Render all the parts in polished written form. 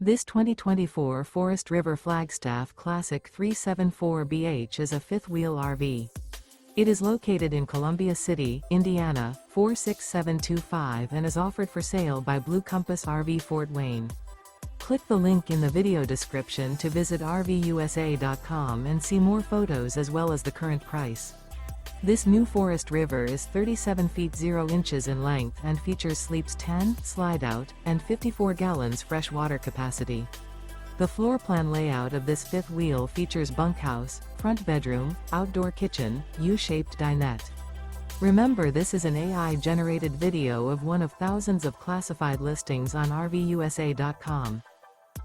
This 2024 Forest River Flagstaff Classic 374BH is a fifth-wheel RV. It is located in Columbia City, Indiana, 46725 and is offered for sale by Blue Compass RV Fort Wayne. Click the link in the video description to visit RVUSA.com and see more photos as well as the current price. This new Forest River is 37 feet 0 inches in length and features sleeps 10, slide-out, and 54 gallons fresh water capacity. The floor plan layout of this fifth wheel features bunkhouse, front bedroom, outdoor kitchen, U-shaped dinette. Remember, this is an AI-generated video of one of thousands of classified listings on RVUSA.com.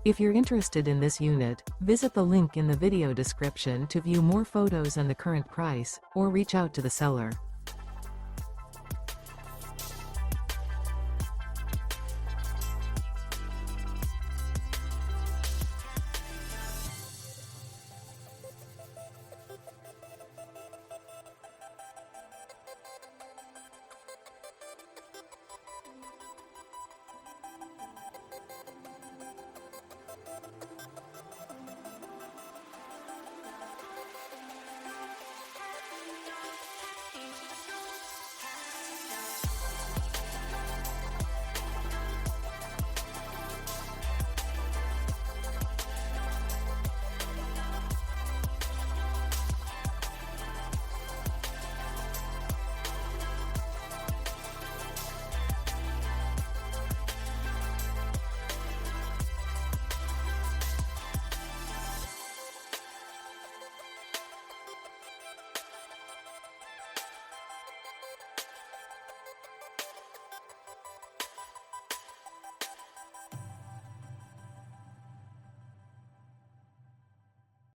If you're interested in this unit, visit the link in the video description to view more photos and the current price, or reach out to the seller.